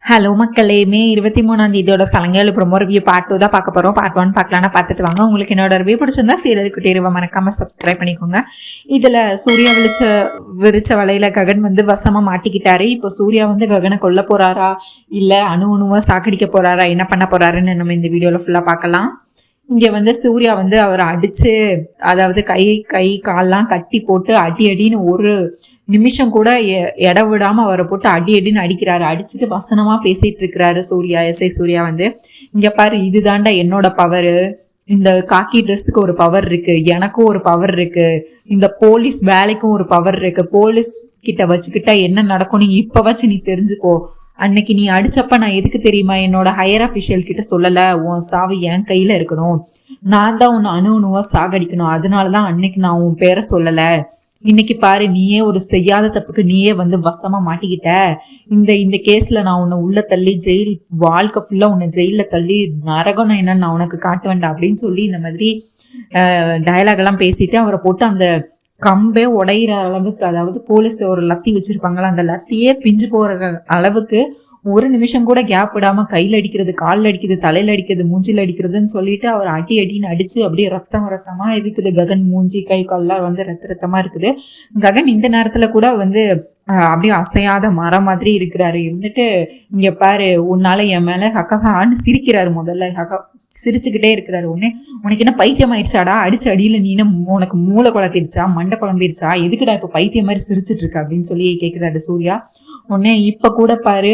Hello மக்களே, மே 23 சலங்கையில் promo review part 2 தான் பார்க்க போகிறோம். பார்ட் 1 பார்க்கலாம்னா பார்த்துட்டு வாங்க. உங்களுக்கு என்னோட ரிவ்யூ பிடிச்சிருந்தா சீரியல் குட்டி ரிவ்யூ மறக்காமல் சப்ஸ்கிரைப் பண்ணிக்கோங்க. இதில் சூர்யா விரிச்ச வலையில் ககன் வசமாக மாட்டிக்கிட்டாரு. இப்போ சூர்யா ககனை கொல்ல போகிறாரா இல்லை அணுவா சாக்கடிக்க போகிறாரா, என்ன பண்ண போகிறாருன்னு நம்ம இந்த வீடியோவில் ஃபுல்லாக பார்க்கலாம். இங்கே சூர்யா அவரை அடித்து, அதாவது கை கால்லாம் கட்டி போட்டு அடின்னு ஒரு நிமிஷம் கூட எட விடாம அவரை போட்டு அடின்னு அடிக்கிறாரு. அடிச்சுட்டு வசனமா பேசிட்டு இருக்கிறாரு சூர்யா. எஸ்ஐ சூர்யா இங்க பாரு, இதுதாண்டா என்னோட பவரு, இந்த காக்கி ட்ரெஸ்ஸுக்கு ஒரு பவர் இருக்கு, எனக்கும் ஒரு பவர் இருக்கு, இந்த போலீஸ் வேலைக்கும் ஒரு பவர் இருக்கு, போலீஸ் கிட்ட வச்சுக்கிட்டா என்ன நடக்கும் நீ இப்ப வச்சு நீ தெரிஞ்சுக்கோ. அன்னைக்கு நீ அடிச்சப்ப நான் எதுக்கு தெரியுமா என்னோட ஹையர் அபிஷியல் கிட்ட சொல்லல, உன் சாவு என் கையில இருக்கணும், நான் தான் உன்னை அணுவா சாகடிக்கணும், அதனாலதான் அன்னைக்கு நான் உன் பேரை சொல்லல. இன்னைக்கு பாரு, நீயே ஒரு செய்யாத தப்புக்கு நீயே வசமா மாட்டிக்கிட்ட. இந்த கேஸ்ல நான் உன்னை உள்ள தள்ளி வாழ்க்கை ஃபுல்லா உன்னை ஜெயில தள்ளி நரகம் என்னன்னு நான் உனக்கு காட்ட வேண்டாம் அப்படின்னு சொல்லி இந்த மாதிரி டயலாக் எல்லாம் பேசிட்டு அவரை போட்டு அந்த கம்பே உடையிற அளவுக்கு, அதாவது போலீஸ் ஒரு லத்தி வச்சிருப்பாங்களா, அந்த லத்தியே பிஞ்சு போற அளவுக்கு ஒரு நிமிஷம் கூட கேப் விடாம கையில் அடிக்கிறது, காலில் அடிக்கிறது, தலையில அடிக்கிறது, மூஞ்சில் அடிக்கிறதுன்னு சொல்லிட்டு அவர் அடின்னு அடிச்சு அப்படியே ரத்தமா இருக்குது. ககன் மூஞ்சி கை கால்லாம் ரத்தமா இருக்குது. ககன் இந்த நேரத்துல கூட அப்படியே அசையாத மரம் மாதிரி இருக்கிறாரு. இருந்துட்டு இங்க பாரு, உன்னால என் மேல ஹக்கஹான்னு சிரிக்கிறாரு. முதல்ல சிரிச்சுக்கிட்டே இருக்கிறாரு. உனக்கு என்ன பைத்தியம் ஆயிடுச்சாடா, அடிச்சு அடியில நீன உனக்கு மூளை குழம்பிடுச்சா, மண்டை குழம்பிடுச்சா, எதுக்குடா இப்ப பைத்தியம் மாதிரி சிரிச்சிட்டு இருக்க அப்படின்னு சொல்லி கேட்கிறாரு சூர்யா. இப்ப கூட பாரு,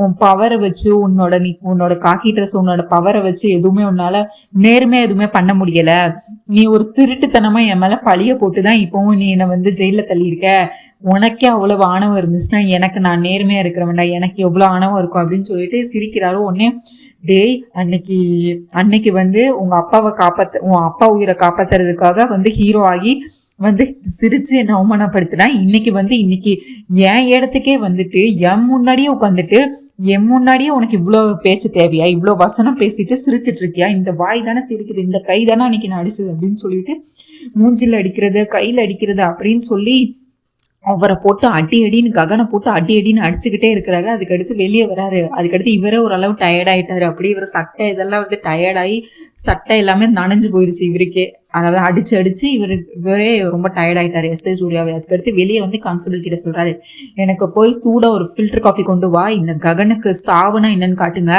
உன் பவரை வச்சு உன்னோட காக்கி ட்ரெஸ், உன்னோட பவரை வச்சு எதுவுமே உன்னால நேர்மையா எதுவுமே பண்ண முடியல. நீ ஒரு திருட்டுத்தனமா என் மேல பழிய போட்டுதான் இப்பவும் நீ என்னை ஜெயில தள்ளியிருக்க. உனக்கே அவ்வளவு ஆணவம் இருந்துச்சுன்னா எனக்கு நான் நேர்மையா இருக்கிறவன்டா, எனக்கு எவ்வளவு ஆணவம் இருக்கும் அப்படின்னு சொல்லிட்டு சிரிக்கிறாரு. டேய், அன்னைக்கு உங்க அப்பாவை உன் அப்பா உயிரை காப்பாத்துறதுக்காக ஹீரோ ஆகி சிரிச்சு என்ன அவமானப்படுத்தினா, இன்னைக்கு என் இடத்துக்கே என் முன்னாடியே உட்காந்துட்டு என் முன்னாடியே உனக்கு இவ்வளவு பேச்சு தேவையா, இவ்வளவு வசனம் பேசிட்டு சிரிச்சிட்டு இருக்கியா, இந்த வாய் தானே சிரிக்குது, இந்த கை தானே அன்னைக்கு நான் அடிச்சது அப்படின்னு சொல்லிட்டு மூஞ்சில அடிக்கிறது, கையில அடிக்கிறது அப்படின்னு சொல்லி அவரை போட்டு அடின்னு ககனை போட்டு அடின்னு அடிச்சுக்கிட்டே இருக்கிறாரு. அதுக்கடுத்து வெளியே வராரு. அதுக்கடுத்து இவரே ஓரளவு டயர்ட் ஆயிட்டாரு. அப்படியே இவர் சட்டை இதெல்லாம் டயர்டாகி சட்டை எல்லாமே நனைஞ்சு போயிருச்சு இவருக்கே. அதாவது அடிச்சு இவரே ரொம்ப டயர்ட் ஆயிட்டாரு எஸ்ஐ சூர்யாவை. அதுக்கடுத்து வெளியே கான்ஸ்டபிள் கிட்ட சொல்றாரு, எனக்கு போய் சூடா ஒரு ஃபில்டர் காஃபி கொண்டு வா, இந்த ககனுக்கு சாவுனா என்னன்னு காட்டுங்க,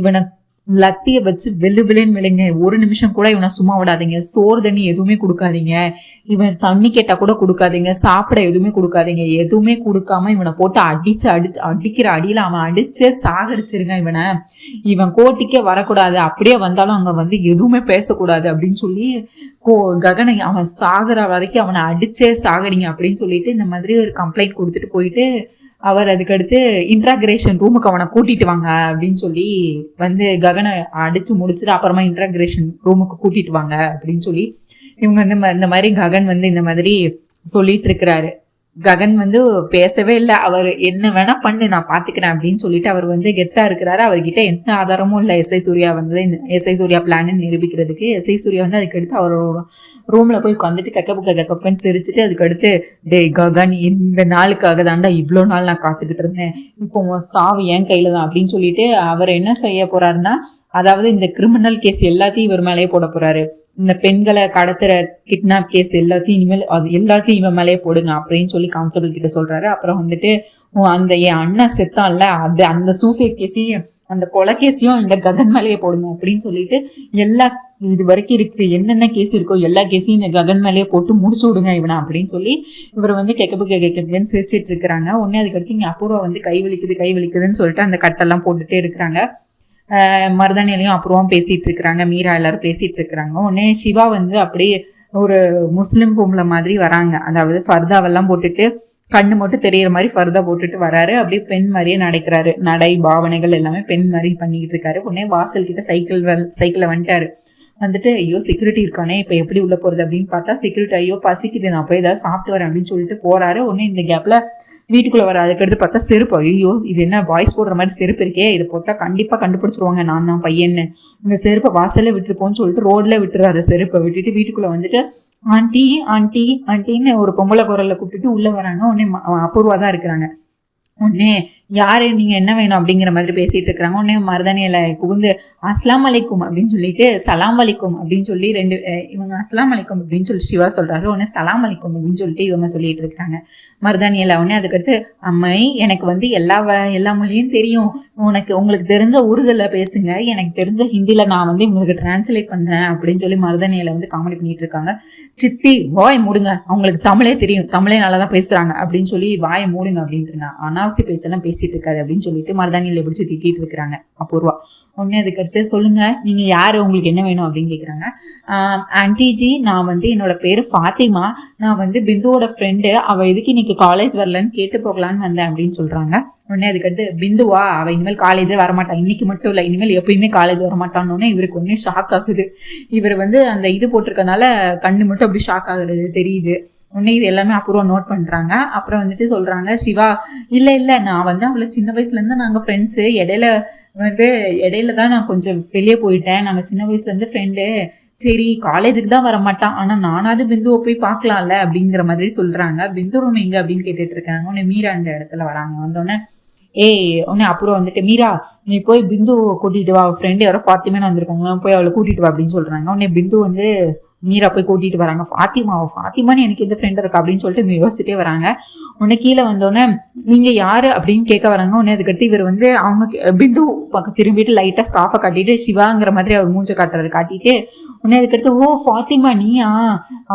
இவனை லத்திய வச்சு வெள்ளுன்னு விளைங்க, ஒரு நிமிஷம் கூட இவனை சும்மா விடாதீங்க, சோறு தண்ணி எதுவுமே கொடுக்காதீங்க, இவன் தண்ணி கேட்டா கூட கொடுக்காதீங்க, சாப்பிட எதுவுமே கொடுக்காதீங்க, எதுவுமே கொடுக்காம இவனை போட்டு அடிக்கிற அடியில அவன் அடிச்சே சாகடிச்சிருங்க, இவன் கோர்ட்டுக்கே வரக்கூடாது, அப்படியே வந்தாலும் அங்க எதுவுமே பேசக்கூடாது அப்படின்னு சொல்லி ககனை அவன் சாகுற வரைக்கும் அவனை அடிச்சே சாகடிங்க அப்படின்னு சொல்லிட்டு இந்த மாதிரி ஒரு கம்ப்ளைண்ட் கொடுத்துட்டு போயிட்டு அவர் அதுக்கடுத்து இன்ட்ராகிரேஷன் ரூமுக்கு அவனை கூட்டிட்டு வாங்க அப்படின்னு சொல்லி ககனை அடிச்சு முடிச்சுட்டு அப்புறமா இன்ட்ராகிரேஷன் ரூமுக்கு கூட்டிட்டு வாங்க அப்படின்னு சொல்லி இவங்க இந்த மாதிரி ககன் இந்த மாதிரி சொல்லிட்டு இருக்கிறாரு. ககன் பேசவே இல்லை. அவர் என்ன வேணா பண்ணு, நான் பாத்துக்கிறேன் அப்படின்னு சொல்லிட்டு அவர் கெத்தா இருக்கிறாரு. அவர்கிட்ட எந்த ஆதாரமும் இல்லை SI Surya SI Surya plan நிரூபிக்கிறதுக்கு. எஸ்ஐ சூர்யா அதுக்கடுத்து அவரோட ரூம்ல போய் உட்காந்துட்டு கக்கப்புன்னு சிரிச்சுட்டு அதுக்கடுத்து, டே ககன், இந்த நாளுக்காக தாண்டா இவ்வளோ நாள் நான் காத்துக்கிட்டு இருந்தேன், இப்போ உன் சாவு என் கையில தான் அப்படின்னு சொல்லிட்டு அவர் என்ன செய்ய போறாருன்னா, அதாவது இந்த கிரிமினல் கேஸ் எல்லாத்தையும் இவர் மேலேயே போட போறாரு. இந்த பெண்களை கடத்துற கிட்னாப் கேஸ் எல்லாத்தையும் இவன் மேலேயே போடுங்க அப்படின்னு சொல்லி கான்ஸ்டபிள் கிட்ட சொல்றாரு. அப்புறம் அந்த என் அண்ணன் செத்தான்ல, அந்த சூசைட் கேஸையும் அந்த கொலை கேஸையும் இந்த ககன் மேலேயே போடுங்க அப்படின்னு சொல்லிட்டு இது வரைக்கும் இருக்கிற என்னென்ன கேஸ் இருக்கோ எல்லா கேஸையும் இந்த ககன் மேலேயே போட்டு முடிச்சு விடுங்க இவனை அப்படின்னு சொல்லி இவர் கேட்கப்புன்னு சிரிச்சிட்டு இருக்கிறாங்க. அதுக்கடுத்து இங்க அபூர்வா கை வலிக்குதுன்னு சொல்லிட்டு அந்த கட்டெல்லாம் போட்டுட்டே இருக்கிறாங்க. மருதானிலையும் அப்புறம் பேசிட்டு இருக்கிறாங்க. மீரா எல்லாரும் பேசிட்டு இருக்கிறாங்க. சிவா அப்படியே ஒரு முஸ்லிம் பொம்பளை மாதிரி வராங்க. அதாவது ஃபர்தாவெல்லாம் போட்டுட்டு கண்ணு மட்டும் தெரியற மாதிரி ஃபர்தா போட்டுட்டு வராரு. அப்படியே பெண் மாதிரியே நடக்கிறாரு. நடை பாவனைகள் எல்லாமே பெண் மாதிரி பண்ணிக்கிட்டு இருக்காரு. வாசல் கிட்ட சைக்கிள்ல வந்துட்டாரு. ஐயோ செக்யூரிட்டி இருக்கானே, இப்ப எப்படி உள்ள போறது அப்படின்னு பார்த்தா செக்யூரிட்டி, ஐயோ பசிக்குது, நான் போய் ஏதாவது சாப்பிட்டு வரேன் அப்படின்னு சொல்லிட்டு போறாரு. இந்த கேப்ல வீட்டுக்குள்ள வர. அதுக்கடுத்து பார்த்தா செருப்பு, ஐயோ இது என்ன வாய்ஸ் போடுற மாதிரி செருப்பு இருக்கே, இதை போட்டா கண்டிப்பா கண்டுபிடிச்சிருவாங்க நான் தான் பையன்னு. இந்த செருப்பை வாசல்ல விட்டுருப்போம்னு சொல்லிட்டு ரோட்ல விட்டுறாரு. செருப்பை விட்டுட்டு வீட்டுக்குள்ள ஆண்டி ஆண்டி ஆண்டின்னு ஒரு பொம்பளை குரல்ல கூப்பிட்டுட்டு உள்ள வராங்க. அபூர்வா தான் இருக்கிறாங்க. யாரு நீங்க என்ன வேணும் அப்படிங்கிற மாதிரி பேசிட்டு இருக்கிறாங்க. உடனே மருதானியில புகுந்து அஸ்லாம் அலைக்கும் அப்படின்னு சொல்லிட்டு சலாம் அலைக்கும் அப்படின்னு சொல்லி இவங்க அஸ்லாம் அலைக்கும் அப்படின்னு சொல்லி சிவா சொல்றாரு. உடனே சலாம் அலைக்கும் அப்படின்னு சொல்லிட்டு இவங்க சொல்லிட்டு இருக்காங்க மருதானியில. உடனே அதுக்கடுத்து அம்மை எனக்கு வந்து எல்லா மொழியும் தெரியும், உங்களுக்கு தெரிஞ்ச உருதுல பேசுங்க, எனக்கு தெரிஞ்ச ஹிந்தில நான் வந்து உங்களுக்கு டிரான்ஸ்லேட் பண்றேன் அப்படின்னு சொல்லி மருதானியில வந்து காமெடி பண்ணிட்டு இருக்காங்க. சித்தி வாய் மூடுங்க, அவங்களுக்கு தமிழே தெரியும், தமிழே நல்லாதான் பேசுறாங்க அப்படின்னு சொல்லி வாயை மூடுங்க அப்படின்ட்டுருங்க. அனாவசிய பேச்செல்லாம் பேசிட்டு இருக்காது அப்படின்னு சொல்லிட்டு மருதானியில பிடிச்சி திட்டிட்டு இருக்கிறாங்க அபூர்வா. உடனே அதுக்கடுத்து சொல்லுங்க நீங்க யாரு, உங்களுக்கு என்ன வேணும் அப்படின்னு கேக்குறாங்க. ஆன்டிஜி நான் வந்து என்னோட பேரு ஃபாத்திமா, நான் வந்து பிந்துவோட ஃப்ரெண்டு, அவ எதுக்கு இன்னைக்கு காலேஜ் வரலன்னு கேட்டு போகலான்னு வந்தேன் அப்படின்னு சொல்றாங்க. உடனே அதுக்கடுத்து பிந்துவா அவ இனிமேல் காலேஜே வரமாட்டான், இன்னைக்கு மட்டும் இல்ல இனிமேல் எப்பயுமே காலேஜ் வரமாட்டான்னு இவருக்கு ஒன்னே ஷாக் ஆகுது. இவர் வந்து அந்த இது போட்டிருக்கனால கண்ணு மட்டும் அப்படி ஷாக் ஆகுறது தெரியுது. உடனே இது எல்லாமே அப்புறம் நோட் பண்றாங்க. அப்புறம் வந்துட்டு சொல்றாங்க சிவா இல்ல நான் வந்து அவளை சின்ன வயசுல இருந்து நாங்க ஃப்ரெண்ட்ஸு, இடையில தான் நான் கொஞ்சம் வெளியே போயிட்டேன், நாங்க சின்ன வயசுல இருந்து ஃப்ரெண்டு, சரி காலேஜுக்கு தான் வர மாட்டான் ஆனா நானாவது பிந்துவை போய் பார்க்கலாம்ல அப்படிங்கிற மாதிரி சொல்றாங்க. பிந்து ரூம் எங்க அப்படின்னு கேட்டுட்டு இருக்காங்க. உடனே மீரா இந்த இடத்துல வராங்க. வந்தோடனே உடனே அப்புறம் வந்துட்டு மீரா நீ போய் பிந்து கூட்டிட்டு வா, ஃப்ரெண்டு யாரோ ஃபாத்திமான்னு வந்திருக்காங்க, போய் அவளை கூட்டிட்டு வா அப்படின்னு சொல்றாங்க. உடனே பிந்து வந்து மீரா போய் கூட்டிட்டு வராங்க. ஃபாத்திமான்னு எனக்கு எந்த ஃப்ரெண்ட் இருக்கா அப்படின்னு சொல்லிட்டு இவங்க யோசிச்சுட்டே வராங்க. உடனே கீழே வந்தோடனே நீங்க யாரு அப்படின்னு கேட்க வராங்க. உடனே அதுக்கடுத்து இவர் வந்து அவங்க பிந்து பக்கம் திரும்பிட்டு லைட்டா ஸ்காஃபை காட்டிட்டு சிவாங்கிற மாதிரி அவர் மூஞ்ச காட்டிட்டு உடனே அதுக்கடுத்து ஓ ஃபாத்திமா நீயா,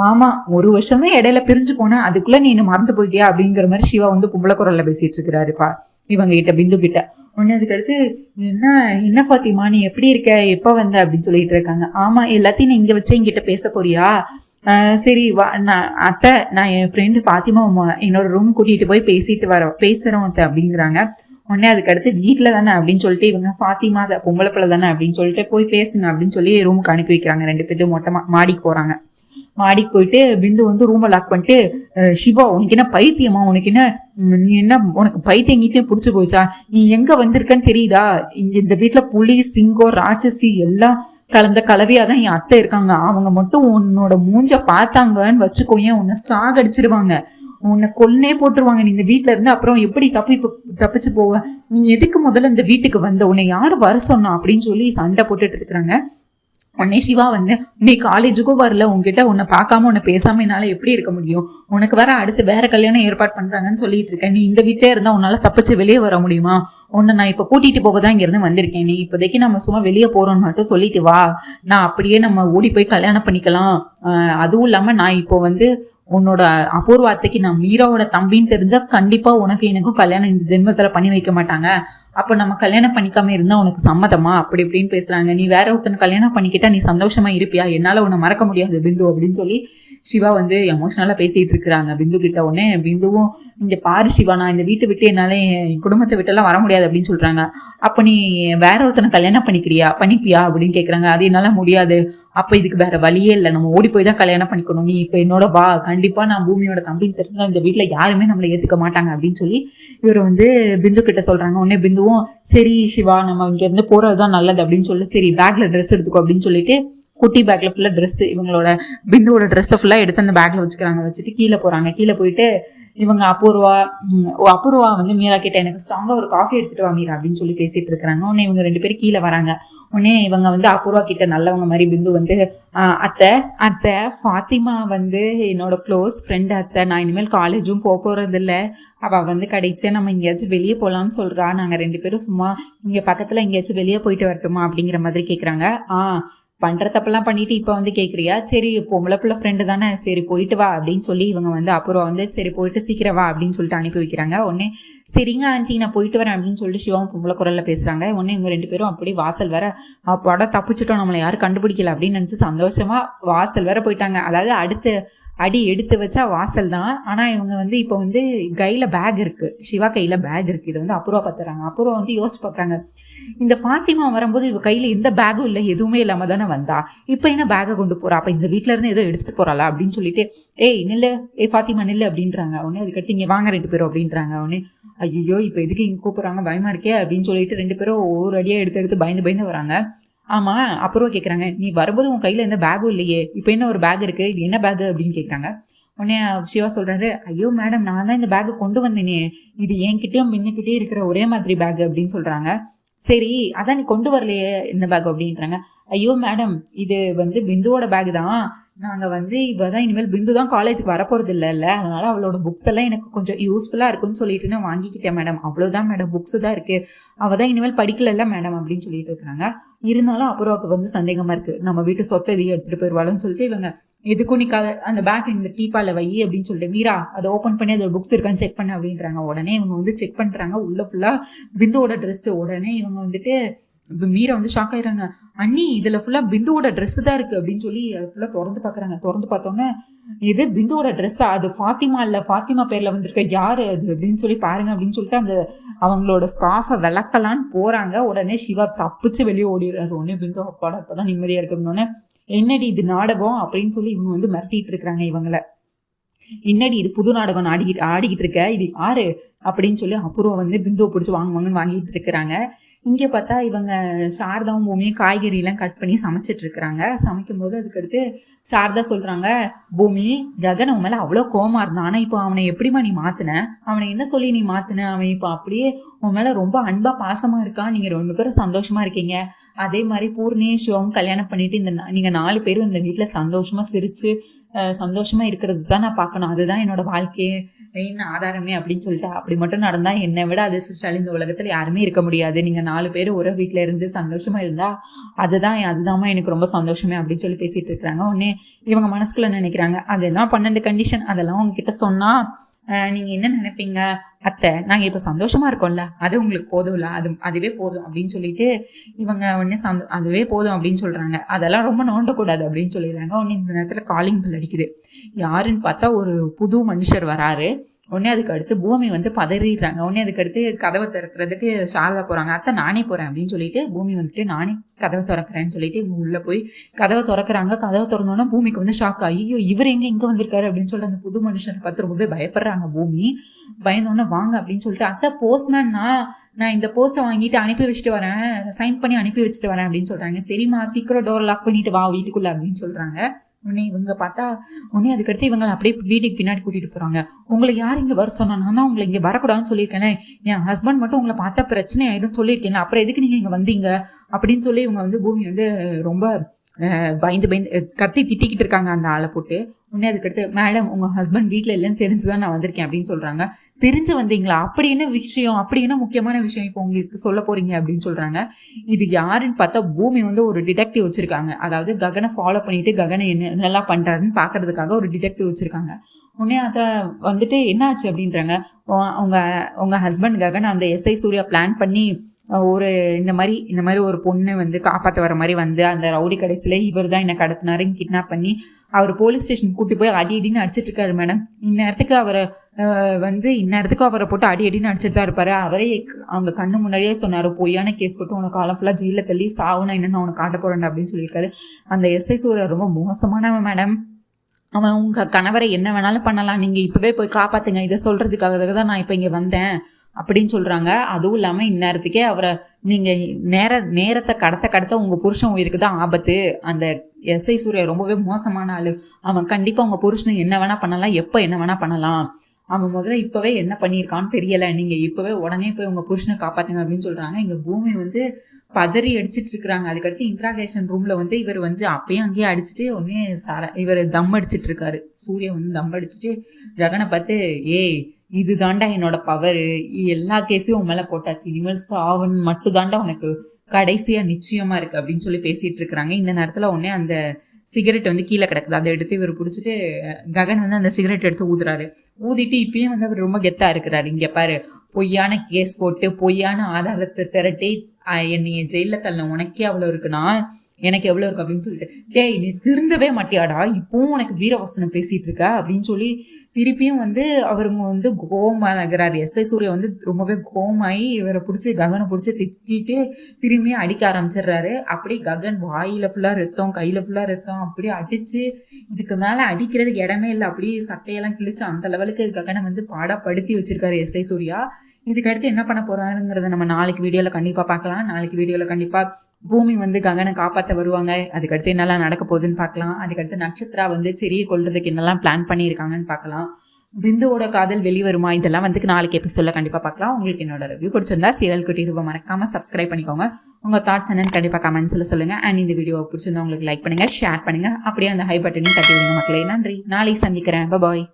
ஆமா ஒரு வருஷம் தான் இடையில பிரிஞ்சு போனேன், அதுக்குள்ள நீ இன்னும் மறந்து போயிட்டியா அப்படிங்கிற மாதிரி சிவா வந்து பொம்பளை குரல்ல பேசிட்டு இருக்கிறாருப்பா இவங்க கிட்ட, பிந்து கிட்ட. உடனே அதுக்கடுத்து என்ன ஃபாத்திமா நீ எப்படி இருக்க, எப்ப வந்த அப்படின்னு சொல்லிட்டு இருக்காங்க. ஆமா எல்லாத்தையும் நீ இங்க வச்சு என்கிட்ட பேச போறியா, சரி வா, நான் என் ஃப்ரெண்டு ஃபாத்திமா என்னோட ரூம் கூட்டிட்டு போய் பேசுறோம் அத்தை அப்படிங்கிறாங்க. உடனே அதுக்கடுத்து வீட்டுல தானே அப்படின்னு சொல்லிட்டு இவங்க ஃபாத்திமா பொம்பளை பிள்ளை தானே அப்படின்னு சொல்லிட்டு போய் பேசுங்க அப்படின்னு சொல்லி ரூமுக்கு அனுப்பி வைக்கிறாங்க. 2 பேரும் மாடிக்கு போறாங்க. மாடிக்கு போயிட்டு பிந்து வந்து ரூமை லாக் பண்ணிட்டு சிவா உனக்கு என்ன பைத்தியமா, உனக்கு பைத்தியம் கீத்தியம் பிடிச்சி போச்சா, நீ எங்க வந்திருக்கன்னு தெரியுதா, இங்க இந்த வீட்டுல புலி சிங்கம் ராட்சசி எல்லாம் கலந்த கலவையாதான் என் அத்தை இருக்காங்க, அவங்க மட்டும் உன்னோட மூஞ்ச பார்த்தாங்கன்னு வச்சுக்கோயேன் உன்னை சாகடிச்சிருவாங்க, உன்னை கொன்னே போட்டுருவாங்க, நீ இந்த வீட்டுல இருந்து அப்புறம் எப்படி தப்பிச்சு போவ, நீ எதுக்கு முதல்ல இந்த வீட்டுக்கு வந்த, உன்னை யாரு வர சொன்னா அப்படின்னு சொல்லி சண்டை போட்டுட்டு இருக்கிறாங்க. உடனே சிவா வந்து நீ காலேஜுக்கும் வரல, உன்கிட்ட உன்னை பார்க்காம உன்னை பேசாம என்னால எப்படி இருக்க முடியும், உனக்கு அடுத்து வேற கல்யாணம் ஏற்பாடு பண்றாங்கன்னு சொல்லிட்டு இருக்கேன், நீ இந்த வீட்டிலே இருந்தா உன்னால தப்பிச்சு வெளியே வர முடியுமா, உன்னை நான் இப்ப கூட்டிட்டு போக தான் இங்க இருந்து வந்திருக்கேன், நீ இப்போதைக்கு நம்ம சும்மா வெளியே போறோம்னு மட்டும் சொல்லிட்டு வா, நான் அப்படியே நம்ம ஓடி போய் கல்யாணம் பண்ணிக்கலாம், அதுவும் இல்லாம நான் இப்போ வந்து உன்னோட அபூர்வாத்தைக்கு நான் மீராவோட தம்பின்னு தெரிஞ்சா கண்டிப்பா உனக்கு எனக்கும் கல்யாணம் இந்த ஜென்மத்துல பண்ணி வைக்க மாட்டாங்க, அப்ப நம்ம கல்யாணம் பண்ணிக்காம இருந்தா உனக்கு சம்மதமா அப்படி இப்படின்னு பேசுறாங்க, நீ வேற ஒருத்தனை கல்யாணம் பண்ணிக்கிட்டா நீ சந்தோஷமா இருப்பியா, என்னால உன்னை மறக்க முடியாது பிந்து அப்படின்னு சொல்லி சிவா வந்து எமோஷனலா பேசிட்டு இருக்கிறாங்க பிந்து கிட்ட. உடனே பிந்துவும் இங்க பாரு சிவா, நான் இந்த வீட்டை விட்டு என்னால என் குடும்பத்தை விட்டெல்லாம் வர முடியாது அப்படின்னு சொல்றாங்க. அப்ப நீ வேற ஒருத்தனை கல்யாணம் பண்ணிப்பியா அப்படின்னு கேக்குறாங்க. அது என்னால முடியாது, அப்ப இதுக்கு வேற வழியே இல்லை, நம்ம ஓடி போய் தான் கல்யாணம் பண்ணிக்கணும், நீ இப்ப என்னோட வா, கண்டிப்பா நான் பூமியோட தம்பின்னு தெரிஞ்சா இந்த வீட்டுல யாருமே நம்மளை ஏத்துக்க மாட்டாங்க அப்படின்னு சொல்லி இவர் வந்து பிந்து கிட்ட சொல்றாங்க. உடனே பிந்துவும் சரி சிவா நம்ம இங்க இருந்து போறதுதான் நல்லது அப்படின்னு சொல்லி சரி பேக்ல ட்ரெஸ் எடுத்துக்கோ அப்படின்னு சொல்லிட்டு குட்டி பேக்ல ஃபுல்லா ட்ரெஸ் இவங்களோட பிந்துவோட ட்ரெஸ்ஸை ஃபுல்லா எடுத்து அந்த பேக்ல வச்சுக்கிறாங்க. வச்சுட்டு கீழே போறாங்க. கீழே போயிட்டு இவங்க அபூர்வா வந்து மீரா கிட்ட எனக்கு ஸ்ட்ராங்கா ஒரு காஃபி எடுத்துட்டு வா மீரா அப்படின்னு சொல்லி பேசிட்டு இருக்கிறாங்க. உடனே இவங்க 2 பேரும் கீழே வராங்க. உடனே இவங்க வந்து அபூர்வா கிட்ட நல்லவங்க மாதிரி பிந்து வந்து அத்தை ஃபாத்திமா வந்து என்னோட க்ளோஸ் ஃப்ரெண்ட் அத்தை, நான் இனிமேல் காலேஜும் போறது இல்லை, அவ வந்து கடைசியா நம்ம எங்கேயாச்சும் வெளியே போகலான்னு சொல்றா, நாங்க 2 பேரும் சும்மா இங்க பக்கத்துல எங்கேயாச்சும் வெளியே போயிட்டு வரட்டுமா அப்படிங்கிற மாதிரி கேக்குறாங்க. பண்ற தப்பெல்லாம் பண்ணிட்டு இப்ப வந்து கேக்குறியா, சரி பொம்பளை பிள்ளை ஃப்ரெண்டு தானே, சரி போயிட்டு வா அப்படின்னு சொல்லி இவங்க வந்து அப்புறம் வந்து சரி போயிட்டு சீக்கிரம் வா அப்படின்னு சொல்லிட்டு அனுப்பி வைக்கிறாங்க. உடனே சரிங்க ஆண்டி நான் போயிட்டு வரேன் அப்படின்னு சொல்லிட்டு சிவாவும் பொம்பளை குரல்ல பேசுறாங்க. உடனே இவங்க 2 பேரும் அப்படி வாசல் வேற படம் தப்பிச்சிட்டோம், நம்மளை யாரும் கண்டுபிடிக்கல அப்படின்னு நினைச்சு சந்தோஷமா வாசல் வேற போயிட்டாங்க. அதாவது அடுத்து அடி எடுத்து வச்சா வாசல் தான். ஆனா இவங்க வந்து இப்போ வந்து கையில பேக் இருக்கு, சிவா கையில பேக் இருக்கு. இதை வந்து அபூர்வா பார்த்துறாங்க. அபூர்வா வந்து யோசிச்சு பார்க்குறாங்க, இந்த ஃபாத்திமா வரும்போது இவ கையில எந்த பேகும் இல்லை, எதுவுமே இல்லாம தானே வந்தா, இப்ப என்ன பேக்கை கொண்டு போறா, அப்ப இந்த வீட்டுல இருந்து ஏதோ எடுத்துட்டு போறாளா அப்படின்னு சொல்லிட்டு நில்லு ஃபாத்திமா நில்லு அப்படின்றாங்க. உடனே அதுக்கடுத்து இங்க வாங்க 2 பேரும் அப்படின்றாங்க. உடனே ஐயோ இப்ப எதுக்கு இங்க கூப்பிடுறாங்க பயமா இருக்கே அப்படின்னு சொல்லிட்டு 2 பேரும் ஒவ்வொரு அடியா எடுத்து பயந்து வராங்க. ஆமா அப்புறம் கேக்குறாங்க, நீ வரும்போது உன் கையில எந்த பேகும் இல்லையே, இப்ப என்ன ஒரு பேக் இருக்கு, இது என்ன பேக் அப்படின்னு கேக்குறாங்க. உடனே சிவா சொல்றாரு, ஐயோ மேடம், நான் தான் இந்த பேக்கை கொண்டு வந்தேனே, இது என்கிட்டயும் முன்னுக்கிட்டே இருக்கிற ஒரே மாதிரி பேக் அப்படின்னு சொல்றாங்க. சரி, அதான் நீ கொண்டு வரலையே இந்த பேக் அப்படின்றாங்க. ஐயோ மேடம், இது பிந்துவோட பேக் தான். நாங்கள் இப்போதான் இனிமேல் பிந்து தான் காலேஜுக்கு வரப்போகிறது இல்லைல்ல, அதனால அவளோட புக்ஸ் எல்லாம் எனக்கு கொஞ்சம் யூஸ்ஃபுல்லாக இருக்குன்னு சொல்லிட்டு நான் வாங்கிக்கிட்டேன் மேடம், அவ்வளோதான் மேடம், புக்ஸு தான் இருக்குது, அவள் தான் இனிமேல் படிக்கல மேடம் அப்படின்னு சொல்லிட்டு இருக்கிறாங்க. இருந்தாலும் அப்புறம் சந்தேகமாக இருக்குது, நம்ம வீட்டு சொத்தை இதையும் எடுத்துகிட்டு போயிடுவாளுன்னு சொல்லிட்டு இவங்க எதுக்கும் நிற்காத அந்த பேக் இந்த டீப்பால வை அப்படின்னு சொல்லிட்டு, மீரா அதை ஓப்பன் பண்ணி அதோட புக்ஸ் இருக்கான்னு செக் பண்ண அப்படின்றாங்க. உடனே இவங்க செக் பண்ணுறாங்க, உள்ள ஃபுல்லாக பிந்துவோட ட்ரெஸ்ஸு. உடனே இவங்க இப்போ மீரா ஷாக் ஆயிடுறாங்க. அண்ணி, இதில் ஃபுல்லாக பிந்துவோட ட்ரெஸ்ஸு தான் இருக்குது அப்படின்னு சொல்லி அது ஃபுல்லாக திறந்து பார்க்குறாங்க. திறந்து பார்த்தோன்னே, இது பிந்துவோட ட்ரெஸ்ஸா, அது ஃபாத்திமா இல்லை, ஃபாத்திமா பேரில் வந்திருக்க யார் அது அப்படின்னு சொல்லி பாருங்க அப்படின்னு சொல்லிட்டு அந்த அவங்களோட ஸ்கார்ஃபை விளக்கலான்னு போகிறாங்க. உடனே சிவா தப்பிச்சு வெளியே ஓடிடுறாரு. உடனே பிந்து அப்பாடா அப்போதான் நிம்மதியாக இருக்குன்னு, என்னடி இது நாடகம் அப்படின்னு சொல்லி இவங்க மிரட்டிட்டு இருக்கிறாங்க இவங்களை. என்னடி இது புது நாடகம் ஆடிக்கிட்டு இருக்க, இது யாரு அப்படின்னு சொல்லி அப்புறம் பிந்துவை பிடிச்சி வாங்குவாங்கன்னு வாங்கிட்டு இருக்கிறாங்க. இங்கே பார்த்தா இவங்க சாரதாவும் பூமியும் காய்கறியெல்லாம் கட் பண்ணி சமைச்சிட்டு இருக்கிறாங்க. சமைக்கும் போது அதுக்கடுத்து சாரதா சொல்கிறாங்க, பூமி, ககன் உன் மேலே அவ்வளோ கோவமாக இருந்தான், ஆனால் இப்போ அவனை எப்படிமா நீ மாற்றின, அவனை என்ன சொல்லி நீ மாற்றின, அவன் இப்போ அப்படியே உன் மேலே ரொம்ப அன்பாக பாசமாக இருக்கான், நீங்கள் 2 பேரும் சந்தோஷமாக இருக்கீங்க, அதே மாதிரி பூர்ணியும் சிவமும் கல்யாணம் பண்ணிட்டு நீங்கள் 4 பேரும் இந்த வீட்டில் சந்தோஷமாக சிரித்து சந்தோஷமாக இருக்கிறது தான் நான் பார்க்கணும், அதுதான் என்னோட வாழ்க்கையே மெயின் ஆதாரமே அப்படின்னு சொல்லிட்டு, அப்படி மட்டும் நடந்தா என்னை விட அதிர்ஷ்டசாலி இந்த உலகத்தில் யாருமே இருக்க முடியாது, நீங்கள் 4 பேர் ஒரே வீட்டில் இருந்து சந்தோஷமா இருந்தா அதுதான்மா எனக்கு ரொம்ப சந்தோஷமே அப்படின்னு சொல்லி பேசிட்டு இருக்கிறாங்க. உடனே இவங்க மனசுக்குள்ள நினைக்கிறாங்க, அதெல்லாம் 12 கண்டிஷன், அதெல்லாம் உங்ககிட்ட சொன்னா நீங்கள் என்ன நினைப்பீங்க, அத்தை நாங்கள் இப்போ சந்தோஷமாக இருக்கோம்ல, அது உங்களுக்கு போதும்ல, அதுவே போதும் அப்படின்னு சொல்லிட்டு இவங்க உடனே அதுவே போதும் அப்படின்னு சொல்கிறாங்க. அதெல்லாம் ரொம்ப நோண்டக்கூடாது அப்படின்னு சொல்லிடுறாங்க. உடனே இந்த நேரத்தில் காலிங் பெல் அடிக்குது. யாருன்னு பார்த்தா ஒரு புது மனுஷர் வராரு. உடனே அதுக்கு அடுத்து பூமி பதறிடுறாங்க. உடனே அதுக்கு அடுத்து கதவை திறக்கிறதுக்கு சாரதா போகிறாங்க. அத்தை நானே போகிறேன் அப்படின்னு சொல்லிட்டு பூமி நானே கதவை திறக்கிறேன்னு சொல்லிட்டு இவங்க உள்ளே போய் கதவை திறக்கிறாங்க. கதவை திறந்தோன்னா பூமிக்கு ஷாக், ஐயோ இவர் இங்கே வந்திருக்காரு அப்படின்னு சொல்லிட்டு அந்த புது மனுஷனை பார்த்து ரொம்பவே பயப்படுறாங்க. பூமி பயந்தோன்னே வாங்க அப்படின்னு சொல்லிட்டு, அத்தை போஸ்ட்மேன்னா நான் இந்த போஸ்ட்டை வாங்கிட்டு அனுப்பி வச்சுட்டு வரேன், சைன் பண்ணி அனுப்பி வச்சுட்டு வரேன் அப்படின்னு சொல்கிறாங்க. சரிம்மா, சீக்கிரம் டோர் லாக் பண்ணிட்டு வா வீட்டுக்குள்ளே அப்படின்னு சொல்கிறாங்க. உடனே இவங்க பார்த்தா உடனே அதுக்கடுத்து இவங்களை அப்படியே வீட்டுக்கு பின்னாடி கூட்டிகிட்டு போகிறாங்க. உங்களை யார் இங்கே வர சொன்னா, நான் தான் உங்களை இங்கே வரக்கூடாதுன்னு சொல்லியிருக்கேனே, என் ஹஸ்பண்ட் மட்டும் உங்களை பார்த்தா பிரச்சனை ஆயிடும் சொல்லியிருக்கேன், அப்புறம் எதுக்கு நீங்கள் இங்கே வந்தீங்க அப்படின்னு சொல்லி இவங்க பூமி ரொம்ப பயந்து கத்தி திட்டிக்கிட்டு இருக்காங்க அந்த ஆளை போட்டு. உடனே அதுக்கடுத்து, மேடம் உங்கள் ஹஸ்பண்ட் வீட்டில் இல்லைன்னு தெரிஞ்சுதான் நான் வந்திருக்கேன் அப்படின்னு சொல்கிறாங்க. தெரிஞ்சு வந்தீங்களா, அப்படி என்ன விஷயம், அப்படி என்ன முக்கியமான விஷயம் இப்போ உங்களுக்கு சொல்ல போறீங்க அப்படின்னு சொல்கிறாங்க. இது யாருன்னு பார்த்தா பூமி ஒரு டிடெக்டிவ் வச்சுருக்காங்க. அதாவது ககனை ஃபாலோ பண்ணிட்டு ககனை என்னெல்லாம் பண்ணுறாருன்னு பார்க்கறதுக்காக ஒரு டிடெக்டிவ் வச்சுருக்காங்க. உடனே அதை என்னாச்சு அப்படின்றாங்க. உங்கள் ஹஸ்பண்ட் ககனை அந்த எஸ்ஐ சூர்யா பிளான் பண்ணி இந்த மாதிரி ஒரு பொண்ணு காப்பாற்ற வர மாதிரி அந்த ரவுடி கடைசியில் இவர் தான் என்னை கடத்தினாருன்னு கிட்னாப் பண்ணி அவர் போலீஸ் ஸ்டேஷன் கூட்டி போய் அடின்னு அடிச்சிட்டு இருக்காரு மேடம். இந்நேரத்துக்கு அவரை போட்டு அடின்னு அடிச்சிட்டு தான் இருப்பாரு. அவரே அவங்க கண்ணு முன்னாடியே சொன்னார், பொய்யான கேஸ் போட்டு உனக்கு காலம் ஃபுல்லாக ஜெயிலில் தள்ளி சாவுனா என்னென்னு அவனை காட்ட போறேன் அப்படின்னு சொல்லியிருக்காரு. அந்த எஸ்ஐ சூர்யா ரொம்ப மோசமானவன் மேடம். அவன் உங்கள் கணவரை என்ன வேணாலும் பண்ணலாம், நீங்கள் இப்போவே போய் காப்பாற்றுங்க, இதை சொல்கிறதுக்காக தான் நான் இப்போ இங்கே வந்தேன் அப்படின்னு சொல்கிறாங்க. அதுவும் இல்லாமல் இந்நேரத்துக்கே அவரை நீங்கள் நேரத்தை கடத்த உங்கள் புருஷன் உயிருக்கு தான் ஆபத்து. அந்த எஸ்ஐ சூர்யா ரொம்பவே மோசமான ஆள். அவன் கண்டிப்பாக உங்கள் புருஷனுக்கு என்ன வேணால் பண்ணலாம், எப்போ என்ன வேணால் பண்ணலாம். அவன் முதல்ல இப்போவே என்ன பண்ணியிருக்கான்னு தெரியலை, நீங்கள் இப்போவே உடனே போய் உங்கள் புருஷனை காப்பாற்றுங்க அப்படின்னு சொல்கிறாங்க. இங்கே பூமி பதறி அடிச்சிட்டு இருக்கிறாங்க. அதுக்கடுத்து இன்ட்ராகேஷன் ரூமில் இவர் அப்பயும் அங்கேயே அடிச்சுட்டு உடனே இவர் தம் அடிச்சிட்டு இருக்காரு. சூர்யா தம் அடிச்சுட்டு ஜகனை பார்த்து, ஏய் இது தாண்டா என்னோட பவர், எல்லா கேஸையும் உன் மேலே போட்டாச்சு, இனிமேல் சாவன் மட்டும் தாண்டா உனக்கு கடைசியாக நிச்சயமாக இருக்குது அப்படின்னு சொல்லி பேசிகிட்டு இருக்கிறாங்க. இந்த நேரத்தில் உடனே அந்த சிகரெட் கீழே கிடக்குது. அதை எடுத்து இவர் பிடிச்சிட்டு ககன் அந்த சிகரெட் எடுத்து ஊதுறாரு. ஊதிட்டு இப்பயும் அவர் ரொம்ப கெத்தாக இருக்கிறாரு. இங்கே பாரு, பொய்யான கேஸ் போட்டு பொய்யான ஆதாரத்தை திரட்டி என்னைய ஜெயிலில் தள்ள உனக்கே அவ்வளோ இருக்குன்னா எனக்கு எவ்வளோ இருக்கு அப்படின்னு சொல்லிட்டு, டேய் நீ திருந்தவே மாட்டியாடா, இப்பவும் உனக்கு வீரவசனம் பேசிகிட்டு இருக்க அப்படின்னு சொல்லி திருப்பியும் அவருங்க கோவமாகிறார். எஸ்ஐ சூர்யா ரொம்பவே கோவமாகி இவரை பிடிச்சி ககனை பிடிச்சி திட்டிட்டு திரும்பியும் அடிக்க ஆரம்பிச்சிடுறாரு. அப்படியே ககன் வாயில் ஃபுல்லாக ரத்தம், கையில் ஃபுல்லாக ரத்தம், அப்படியே அடித்து இதுக்கு மேலே அடிக்கிறதுக்கு இடமே இல்லை. அப்படியே சட்டையெல்லாம் கிழிச்சு அந்த லெவலுக்கு ககனை பாடப்படுத்தி வச்சிருக்காரு எஸ்ஐ சூர்யா. இதுக்கடுத்து என்ன பண்ண போகிறாருங்கிறத நம்ம நாளைக்கு வீடியோவில் கண்டிப்பாக பார்க்கலாம். நாளைக்கு வீடியோவில் கண்டிப்பாக பூமி வந்து ககனை காப்பாற்ற வருவாங்க. அதுக்கடுத்து என்னெல்லாம் நடக்க போகுதுன்னு பார்க்கலாம். அதுக்கடுத்து நட்சத்திரா வந்து செரியை கொள்றதுக்கு என்னெல்லாம் பிளான் பண்ணியிருக்காங்கன்னு பார்க்கலாம். பிந்துவோட காதல் வெளிவருமா, இதெல்லாம் வந்து நாளைக்கு எபிசோட்ல கண்டிப்பாக பார்க்கலாம். உங்களுக்கு என்னோட ரிவ்யூ பிடிச்சிருந்தா சீரியல் குட்டி ரூபா மறக்காமல் சப்ஸ்கிரைப் பண்ணிக்கோங்க. உங்கள் தாட்ஸ் என்னன்னு கண்டிப்பாக கமெண்ட்ஸில் சொல்லுங்கள். அண்ட் இந்த வீடியோ பிடிச்சிருந்தா உங்களுக்கு லைக் பண்ணுங்கள், ஷேர் பண்ணுங்கள். அப்படியே அந்த ஹை பட்டனையும் தட்டி விடுங்க மக்களே. நன்றி. நாளைக்கு சந்திக்கிறேன். பாய்.